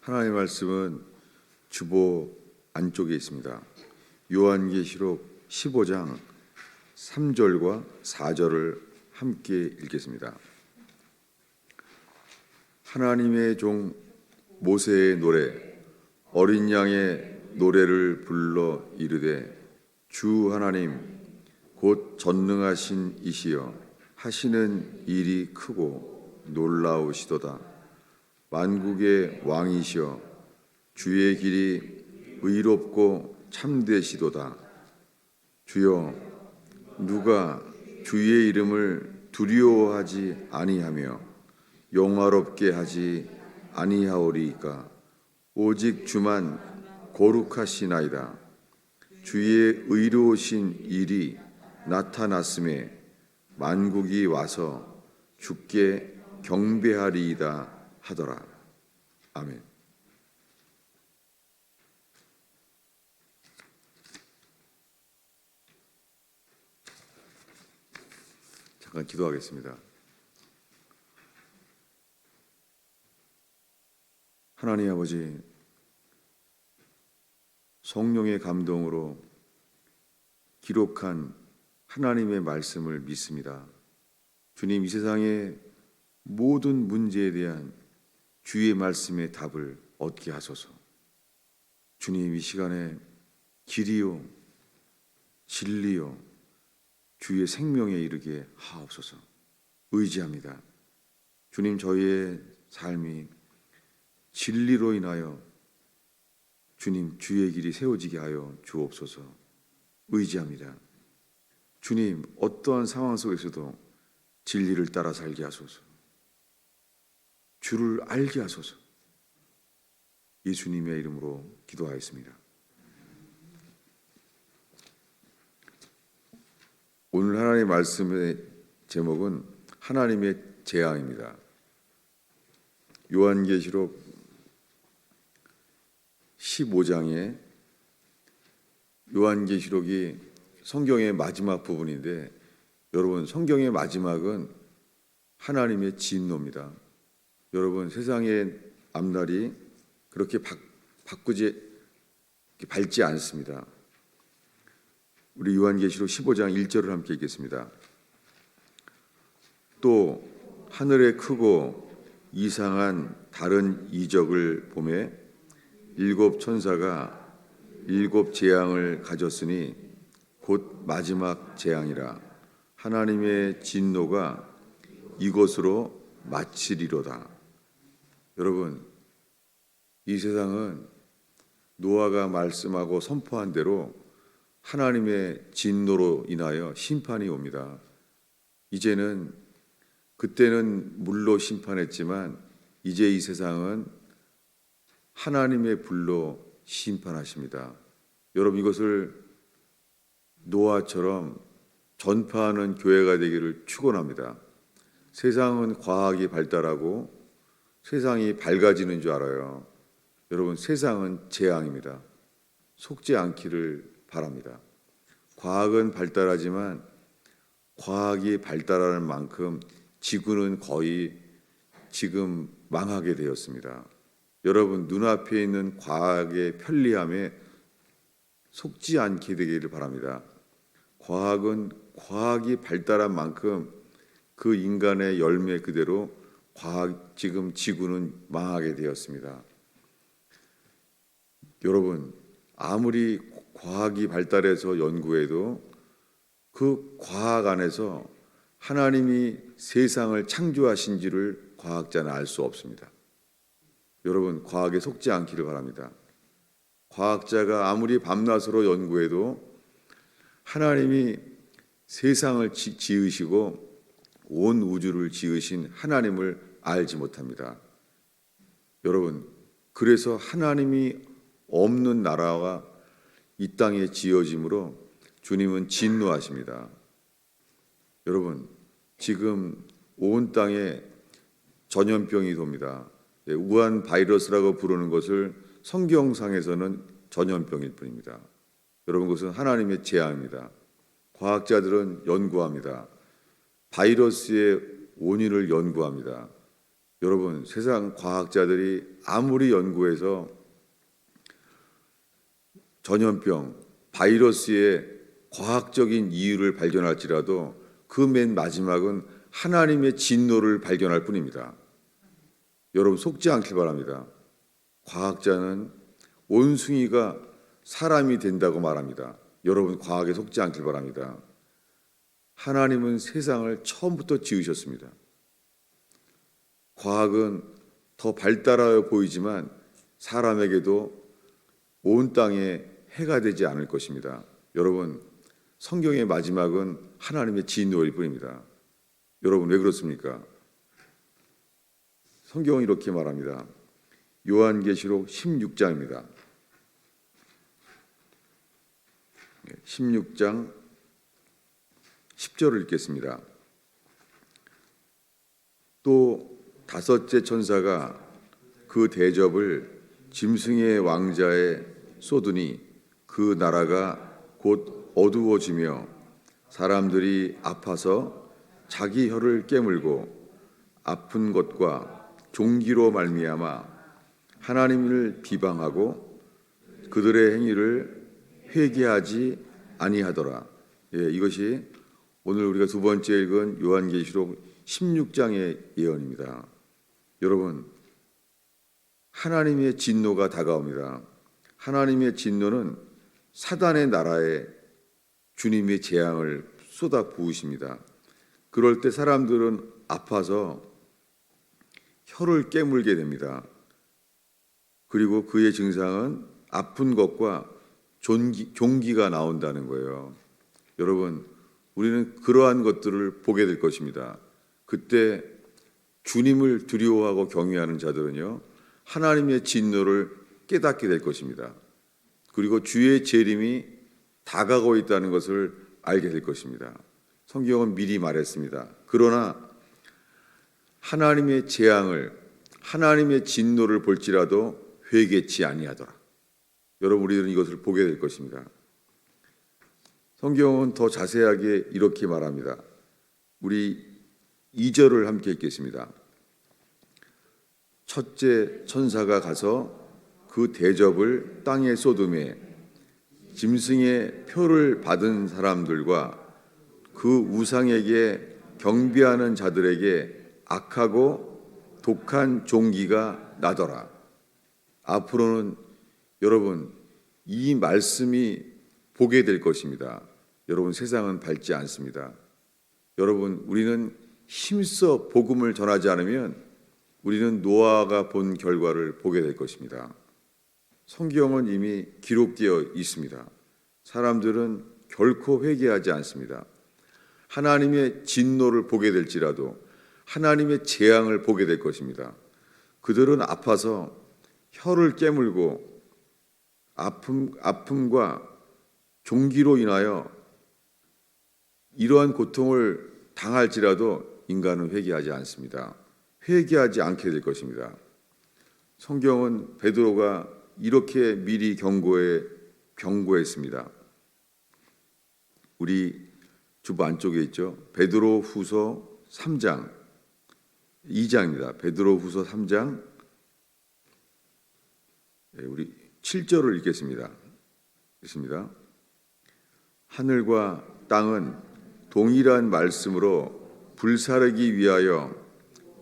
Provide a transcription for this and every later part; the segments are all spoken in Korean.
하나님의 말씀은 주보 안쪽에 있습니다. 요한계시록 15장 3절과 4절을 함께 읽겠습니다. 하나님의 종 모세의 노래, 어린 양의 노래를 불러 이르되, 주 하나님 곧 전능하신 이시여 하시는 일이 크고 놀라우시도다. 만국의 왕이시여 주의 길이 의롭고 참되시도다. 주여, 누가 주의 이름을 두려워하지 아니하며 영화롭게 하지 아니하오리이까. 오직 주만 거룩하시나이다. 주의 의로우신 일이 나타났음에 만국이 와서 주께 경배하리이다 하더라. 아멘. 잠깐 기도하겠습니다. 하나님 아버지, 성령의 감동으로 기록한 하나님의 말씀을 믿습니다. 주님, 이 세상의 모든 문제에 대한 주의 말씀의 답을 얻게 하소서. 주님, 이 시간에 길이요 진리요 주의 생명에 이르게 하옵소서. 의지합니다. 주님, 저희의 삶이 진리로 인하여 주님 주의 길이 세워지게 하여 주옵소서. 의지합니다. 주님, 어떠한 상황 속에서도 진리를 따라 살게 하소서. 주를 알게 하소서. 예수님의 이름으로 기도하였습니다. 오늘 하나님의 말씀의 제목은 하나님의 재앙입니다. 요한계시록 15장에 요한계시록이 성경의 마지막 부분인데, 여러분, 성경의 마지막은 하나님의 진노입니다. 여러분, 세상의 앞날이 그렇게 밝지 않습니다. 우리 요한계시록 15장 1절을 함께 읽겠습니다. 또 하늘에 크고 이상한 다른 이적을 보매 일곱 천사가 일곱 재앙을 가졌으니 곧 마지막 재앙이라. 하나님의 진노가 이것으로 마치리로다. 여러분, 이 세상은 노아가 말씀하고 선포한 대로 하나님의 진노로 인하여 심판이 옵니다. 이제는, 그때는 물로 심판했지만 이제 이 세상은 하나님의 불로 심판하십니다. 여러분, 이것을 노아처럼 전파하는 교회가 되기를 축원합니다. 세상은 과학이 발달하고 세상이 밝아지는 줄 알아요. 여러분, 세상은 재앙입니다. 속지 않기를 바랍니다. 과학은 발달하지만 과학이 발달하는 만큼 지구는 거의 지금 망하게 되었습니다. 여러분, 눈앞에 있는 과학의 편리함에 속지 않게 되기를 바랍니다. 과학이 발달한 만큼 그 인간의 열매 그대로 지금 지구는 망하게 되었습니다. 여러분, 아무리 과학이 발달해서 연구해도 그 과학 안에서 하나님이 세상을 창조하신지를 과학자는 알 수 없습니다. 여러분, 과학에 속지 않기를 바랍니다. 과학자가 아무리 밤낮으로 연구해도 하나님이 세상을 지으시고 온 우주를 지으신 하나님을 알지 못합니다. 여러분, 그래서 하나님이 없는 나라가 이 땅에 지어짐으로 주님은 진노하십니다. 여러분, 지금 온 땅에 전염병이 돕니다. 우한 바이러스라고 부르는 것을 성경상에서는 전염병일 뿐입니다. 여러분, 그것은 하나님의 재앙입니다. 과학자들은 연구합니다. 바이러스의 원인을 연구합니다. 여러분, 세상 과학자들이 아무리 연구해서 전염병, 바이러스의 과학적인 이유를 발견할지라도 그 맨 마지막은 하나님의 진노를 발견할 뿐입니다. 여러분, 속지 않길 바랍니다. 과학자는 원숭이가 사람이 된다고 말합니다. 여러분, 과학에 속지 않길 바랍니다. 하나님은 세상을 처음부터 지으셨습니다. 과학은 더 발달하여 보이지만 사람에게도 온 땅에 해가 되지 않을 것입니다. 여러분, 성경의 마지막은 하나님의 진노일 뿐입니다. 여러분, 왜 그렇습니까? 성경은 이렇게 말합니다. 요한계시록 16장입니다. 16장 10절을 읽겠습니다. 또 다섯째 천사가 그 대접을 짐승의 왕자에 쏟으니 그 나라가 곧 어두워지며 사람들이 아파서 자기 혀를 깨물고 아픈 것과 종기로 말미암아 하나님을 비방하고 그들의 행위를 회개하지 아니하더라. 이것이 오늘 우리가 두 번째 읽은 요한계시록 16장의 예언입니다. 여러분, 하나님의 진노가 다가옵니다. 하나님의 진노는 사단의 나라에 주님의 재앙을 쏟아 부으십니다. 그럴 때 사람들은 아파서 혀를 깨물게 됩니다. 그리고 그의 증상은 아픈 것과 종기가 나온다는 거예요. 여러분, 우리는 그러한 것들을 보게 될 것입니다. 그때 주님을 두려워하고 경외하는 자들은요, 하나님의 진노를 깨닫게 될 것입니다. 그리고 주의 재림이 다가오고 있다는 것을 알게 될 것입니다. 성경은 미리 말했습니다. 그러나 하나님의 재앙을, 하나님의 진노를 볼지라도 회개치 아니하더라. 여러분, 우리들은 이것을 보게 될 것입니다. 성경은 더 자세하게 이렇게 말합니다. 우리 2절을 함께 읽겠습니다. 첫째 천사가 가서 그 대접을 땅에 쏟음에 짐승의 표를 받은 사람들과 그 우상에게 경배하는 자들에게 악하고 독한 종기가 나더라. 앞으로는 여러분, 이 말씀이 보게 될 것입니다. 여러분, 세상은 밝지 않습니다. 여러분, 우리는 힘써 복음을 전하지 않으면 우리는 노아가 본 결과를 보게 될 것입니다. 성경은 이미 기록되어 있습니다. 사람들은 결코 회개하지 않습니다. 하나님의 진노를 보게 될지라도 하나님의 재앙을 보게 될 것입니다. 그들은 아파서 혀를 깨물고 아픔과 종기로 인하여 이러한 고통을 당할지라도 인간은 회개하지 않습니다. 회개하지 않게 될 것입니다. 성경은 베드로가 이렇게 미리 경고했습니다. 우리 주보 안쪽에 있죠. 베드로 후서 3장 2장입니다. 베드로 후서 3장 우리 7절을 읽겠습니다. 읽습니다. 하늘과 땅은 동일한 말씀으로 불사르기 위하여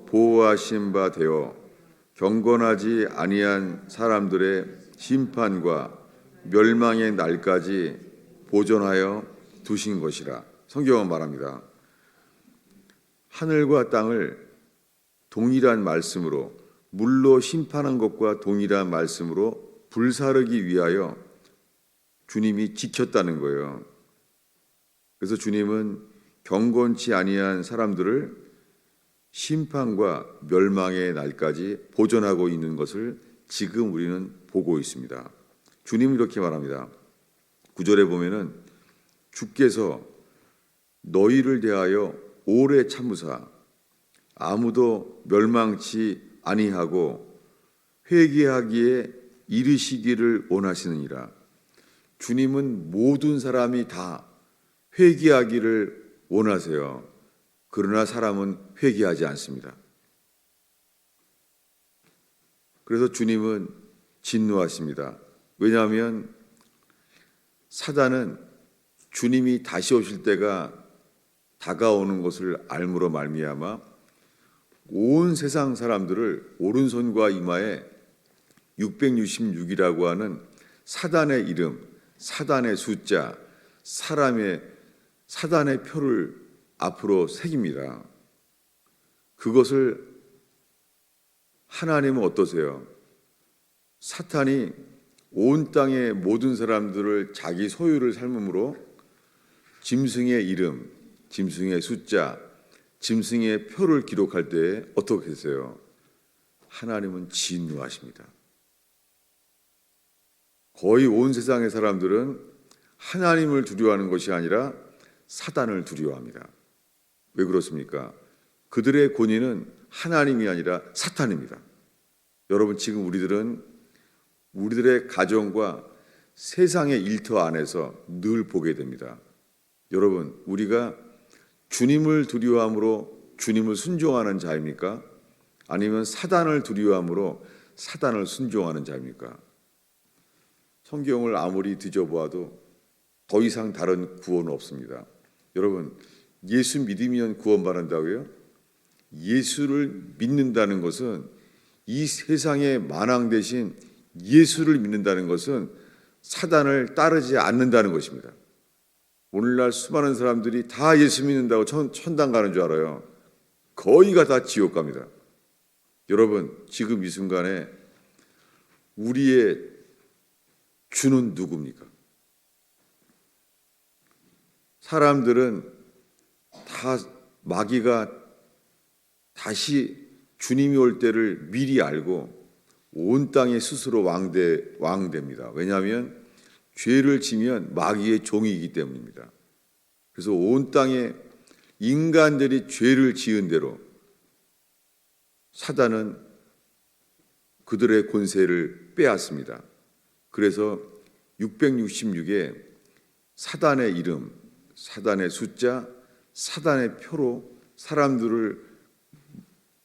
보호하신 바 되어 경건하지 아니한 사람들의 심판과 멸망의 날까지 보존하여 두신 것이라. 성경은 말합니다. 하늘과 땅을 동일한 말씀으로, 물로 심판한 것과 동일한 말씀으로 불사르기 위하여 주님이 지켰다는 거예요. 그래서 주님은 경건치 아니한 사람들을 심판과 멸망의 날까지 보존하고 있는 것을 지금 우리는 보고 있습니다. 주님은 이렇게 말합니다. 9절에 보면은 주께서 너희를 대하여 오래 참으사 아무도 멸망치 아니하고 회개하기에 이르시기를 원하시느니라. 주님은 모든 사람이 다 회개하기를 원하세요. 그러나 사람은 회개하지 않습니다. 그래서 주님은 진노하십니다. 왜냐하면 사단은 주님이 다시 오실 때가 다가오는 것을 알므로 말미암아 온 세상 사람들을 오른손과 이마에 666이라고 하는 사단의 이름, 사단의 숫자, 사단의 표를 앞으로 새깁니다. 그것을 하나님은 어떠세요? 사탄이 온 땅의 모든 사람들을 자기 소유를 삼음으로 짐승의 이름, 짐승의 숫자, 짐승의 표를 기록할 때 어떻게 했어요? 하나님은 진노하십니다. 거의 온 세상의 사람들은 하나님을 두려워하는 것이 아니라 사단을 두려워합니다. 왜 그렇습니까? 그들의 권위는 하나님이 아니라 사탄입니다. 여러분, 지금 우리들의 가정과 세상의 일터 안에서 늘 보게 됩니다. 여러분, 우리가 주님을 두려워함으로 주님을 순종하는 자입니까? 아니면 사단을 두려워함으로 사단을 순종하는 자입니까? 성경을 아무리 뒤져보아도 더 이상 다른 구원은 없습니다. 여러분, 예수 믿으면 구원받는다고요? 예수를 믿는다는 것은, 이 세상의 만왕 대신 예수를 믿는다는 것은 사단을 따르지 않는다는 것입니다. 오늘날 수많은 사람들이 다 예수 믿는다고 천당 가는 줄 알아요. 거의가 다 지옥 갑니다. 여러분, 지금 이 순간에 우리의 주는 누굽니까? 사람들은 다 마귀가 다시 주님이 올 때를 미리 알고 온 땅에 스스로 왕됩니다. 왜냐하면 죄를 지면 마귀의 종이기 때문입니다. 그래서 온 땅에 인간들이 죄를 지은 대로 사단은 그들의 권세를 빼앗습니다. 그래서 666에 사단의 이름, 사단의 숫자, 사단의 표로 사람들을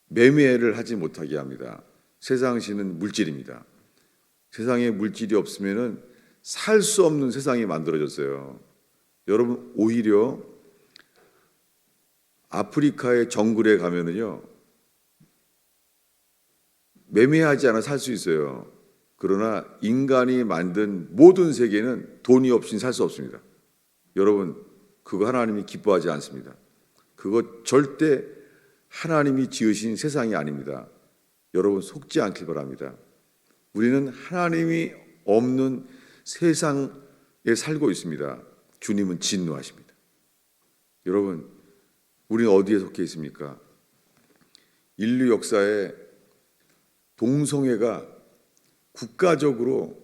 매매를 하지 못하게 합니다. 세상신은 물질입니다. 세상에 물질이 없으면은 살 수 없는 세상이 만들어졌어요. 여러분, 오히려 아프리카의 정글에 가면은요, 매매하지 않아 살 수 있어요. 그러나 인간이 만든 모든 세계는 돈이 없이는 살 수 없습니다. 여러분, 그거 하나님이 기뻐하지 않습니다. 그거 절대 하나님이 지으신 세상이 아닙니다. 여러분, 속지 않길 바랍니다. 우리는 하나님이 없는 세상에 살고 있습니다. 주님은 진노하십니다. 여러분, 우리는 어디에 속해 있습니까? 인류 역사에 동성애가 국가적으로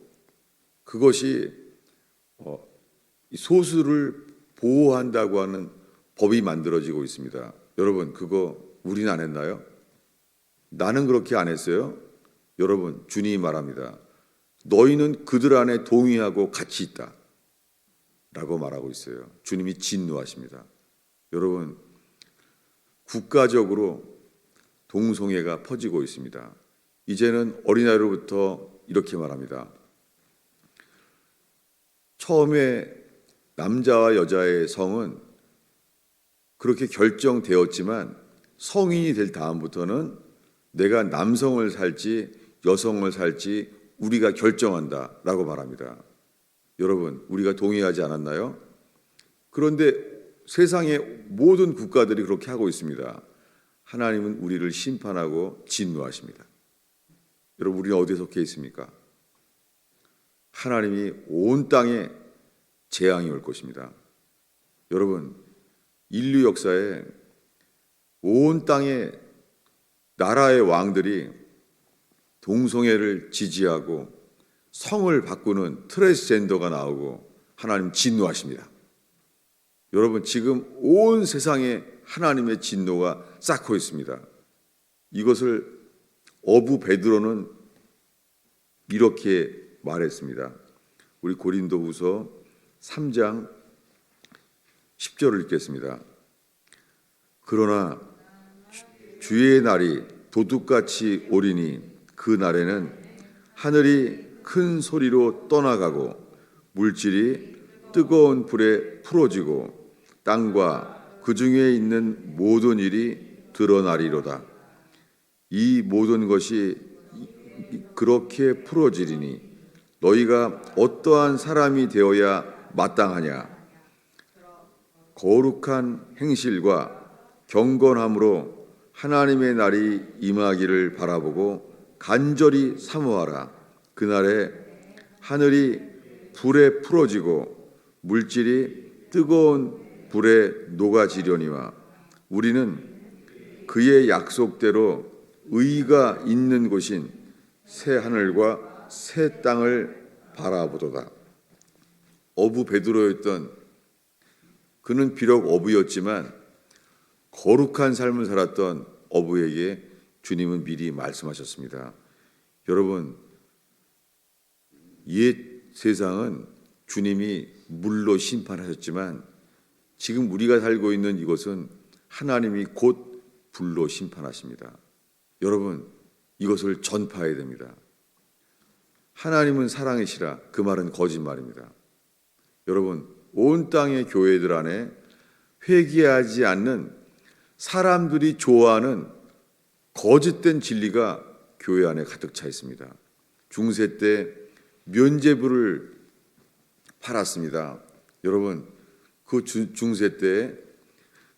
그것이 소수를 보호한다고 하는 법이 만들어지고 있습니다. 여러분, 그거 우리는 안 했나요? 나는 그렇게 안 했어요. 여러분, 주님이 말합니다. 너희는 그들 안에 동의하고 같이 있다 라고 말하고 있어요. 주님이 진노하십니다. 여러분, 국가적으로 동성애가 퍼지고 있습니다. 이제는 어린아이로부터 이렇게 말합니다. 처음에 남자와 여자의 성은 그렇게 결정되었지만 성인이 될 다음부터는 내가 남성을 살지 여성을 살지 우리가 결정한다 라고 말합니다. 여러분, 우리가 동의하지 않았나요? 그런데 세상의 모든 국가들이 그렇게 하고 있습니다. 하나님은 우리를 심판하고 진노하십니다. 여러분, 우리는 어디에 속해 있습니까? 하나님이 온 땅에 재앙이 올 것입니다. 여러분, 인류 역사에 온 땅에 나라의 왕들이 동성애를 지지하고 성을 바꾸는 트랜스젠더가 나오고 하나님 진노하십니다. 여러분, 지금 온 세상에 하나님의 진노가 쌓고 있습니다. 이것을 어부 베드로는 이렇게 말했습니다. 우리 고린도후서 3장 10절을 읽겠습니다. 그러나 주의 날이 도둑같이 오리니 그 날에는 하늘이 큰 소리로 떠나가고 물질이 뜨거운 불에 풀어지고 땅과 그 중에 있는 모든 일이 드러나리로다. 이 모든 것이 그렇게 풀어지리니 너희가 어떠한 사람이 되어야 마땅하냐? 거룩한 행실과 경건함으로 하나님의 날이 임하기를 바라보고 간절히 사모하라. 그날에 하늘이 불에 풀어지고 물질이 뜨거운 불에 녹아지려니와 우리는 그의 약속대로 의가 있는 곳인 새 하늘과 새 땅을 바라보도다. 어부 베드로였던 그는 비록 어부였지만 거룩한 삶을 살았던 어부에게 주님은 미리 말씀하셨습니다. 여러분, 옛 세상은 주님이 물로 심판하셨지만 지금 우리가 살고 있는 이곳은 하나님이 곧 불로 심판하십니다. 여러분, 이것을 전파해야 됩니다. 하나님은 사랑이시라. 그 말은 거짓말입니다. 여러분, 온 땅의 교회들 안에 회개하지 않는 사람들이 좋아하는 거짓된 진리가 교회 안에 가득 차 있습니다. 중세 때 면죄부를 팔았습니다. 여러분, 그 중세 때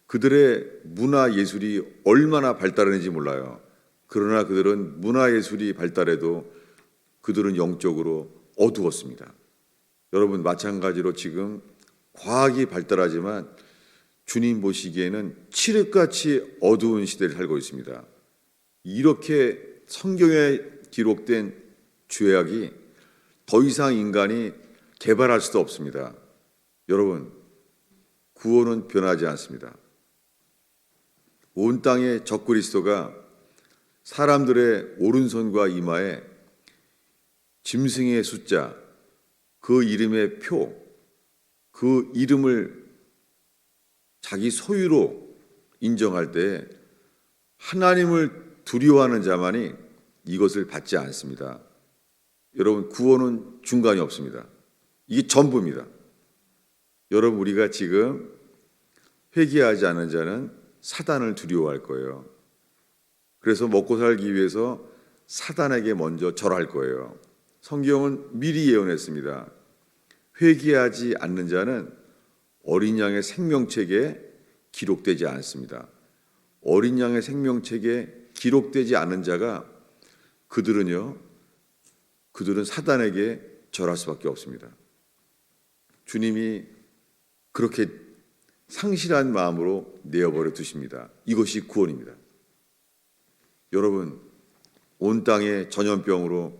그들의 문화 예술이 얼마나 발달했는지 몰라요. 그러나 그들은 문화 예술이 발달해도 그들은 영적으로 어두웠습니다. 여러분, 마찬가지로 지금 과학이 발달하지만 주님 보시기에는 칠흑같이 어두운 시대를 살고 있습니다. 이렇게 성경에 기록된 죄악이 더 이상 인간이 개발할 수도 없습니다. 여러분, 구원은 변하지 않습니다. 온 땅의 적그리스도가 사람들의 오른손과 이마에 짐승의 숫자, 그 이름의 표, 그 이름을 자기 소유로 인정할 때 하나님을 두려워하는 자만이 이것을 받지 않습니다. 여러분, 구원은 중간이 없습니다. 이게 전부입니다. 여러분, 우리가 지금 회개하지 않은 자는 사단을 두려워할 거예요. 그래서 먹고 살기 위해서 사단에게 먼저 절할 거예요. 성경은 미리 예언했습니다. 회개하지 않는 자는 어린 양의 생명책에 기록되지 않습니다. 어린 양의 생명책에 기록되지 않은 자가 그들은 사단에게 절할 수밖에 없습니다. 주님이 그렇게 상실한 마음으로 내어버려 두십니다. 이것이 구원입니다. 여러분, 온 땅에 전염병으로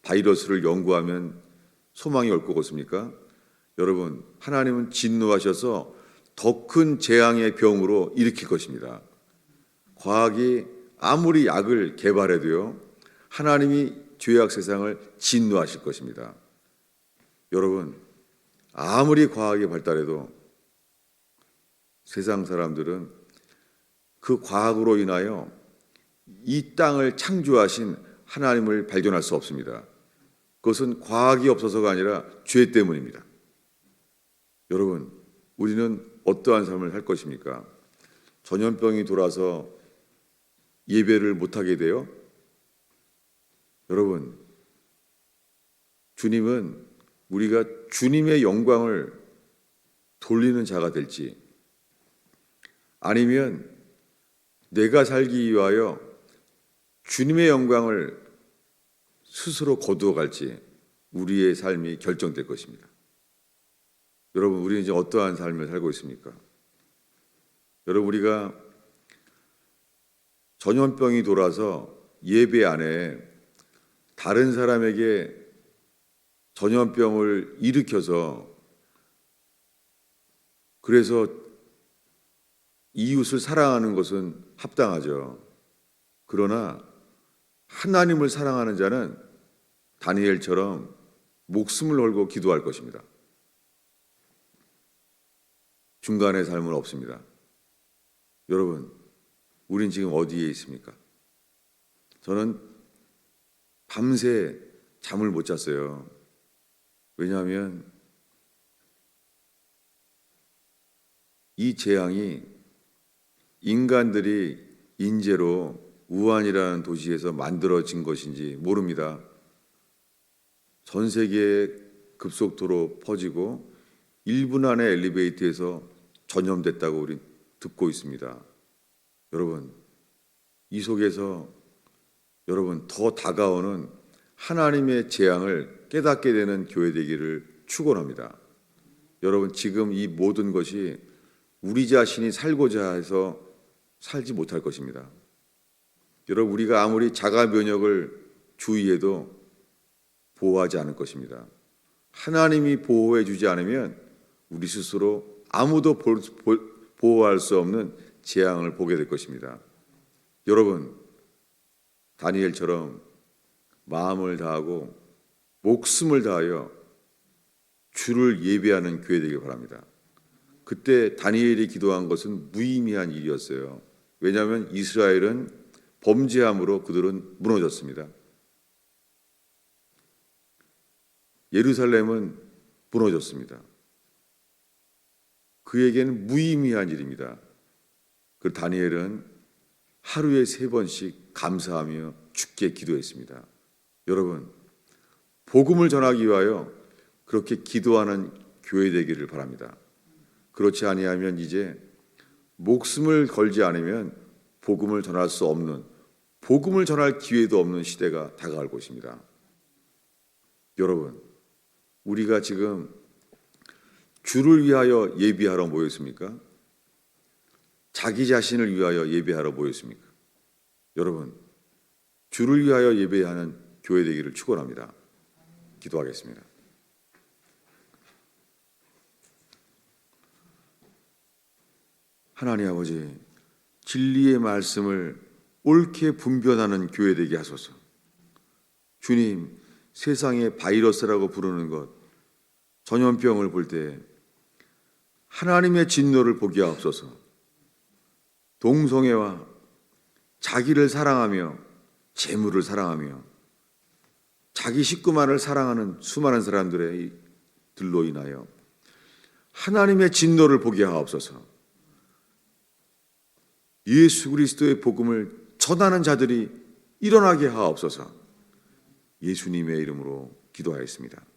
바이러스를 연구하면 소망이 올 것 같습니까? 여러분, 하나님은 진노하셔서 더 큰 재앙의 병으로 일으킬 것입니다. 과학이 아무리 약을 개발해도요, 하나님이 죄악 세상을 진노하실 것입니다. 여러분, 아무리 과학이 발달해도 세상 사람들은 그 과학으로 인하여 이 땅을 창조하신 하나님을 발견할 수 없습니다. 그것은 과학이 없어서가 아니라 죄 때문입니다. 여러분, 우리는 어떠한 삶을 살 것입니까? 전염병이 돌아서 예배를 못하게 돼요? 여러분, 주님은 우리가 주님의 영광을 돌리는 자가 될지 아니면 내가 살기 위하여 주님의 영광을 스스로 거두어 갈지 우리의 삶이 결정될 것입니다. 여러분, 우리는 이제 어떠한 삶을 살고 있습니까? 여러분, 우리가 전염병이 돌아서 예배 안에 다른 사람에게 전염병을 일으켜서 그래서 이웃을 사랑하는 것은 합당하죠. 그러나 하나님을 사랑하는 자는 다니엘처럼 목숨을 걸고 기도할 것입니다. 중간의 삶은 없습니다. 여러분, 우린 지금 어디에 있습니까? 저는 밤새 잠을 못 잤어요. 왜냐하면 이 재앙이 인간들이 인재로 우한이라는 도시에서 만들어진 것인지 모릅니다. 전 세계에 급속도로 퍼지고 1분 안에 엘리베이터에서 전염됐다고 우리 듣고 있습니다. 여러분, 이 속에서 여러분 더 다가오는 하나님의 재앙을 깨닫게 되는 교회 되기를 축원합니다. 여러분, 지금 이 모든 것이 우리 자신이 살고자 해서 살지 못할 것입니다. 여러분, 우리가 아무리 자가 면역을 주의해도 보호하지 않을 것입니다. 하나님이 보호해 주지 않으면 우리 스스로 아무도 보호할 수 없는 재앙을 보게 될 것입니다. 여러분, 다니엘처럼 마음을 다하고 목숨을 다하여 주를 예배하는 교회 되길 바랍니다. 그때 다니엘이 기도한 것은 무의미한 일이었어요. 왜냐하면 이스라엘은 범죄함으로 그들은 무너졌습니다. 예루살렘은 무너졌습니다. 그에게는 무의미한 일입니다. 그 다니엘은 하루에 3번씩 감사하며 주께 기도했습니다. 여러분, 복음을 전하기 위하여 그렇게 기도하는 교회 되기를 바랍니다. 그렇지 아니하면 이제 목숨을 걸지 않으면 복음을 전할 수 없는, 복음을 전할 기회도 없는 시대가 다가올 것입니다. 여러분, 우리가 지금 주를 위하여 예비하러 모였습니까? 자기 자신을 위하여 예배하러 모였습니까? 여러분, 주를 위하여 예배하는 교회 되기를 축원합니다. 기도하겠습니다. 하나님 아버지, 진리의 말씀을 옳게 분별하는 교회 되게 하소서. 주님, 세상의 바이러스라고 부르는 것, 전염병을 볼 때 하나님의 진노를 보게 하옵소서. 동성애와 자기를 사랑하며 재물을 사랑하며 자기 식구만을 사랑하는 수많은 사람들의 들로 인하여 하나님의 진노를 보게 하옵소서. 예수 그리스도의 복음을 전하는 자들이 일어나게 하옵소서. 예수님의 이름으로 기도하였습니다.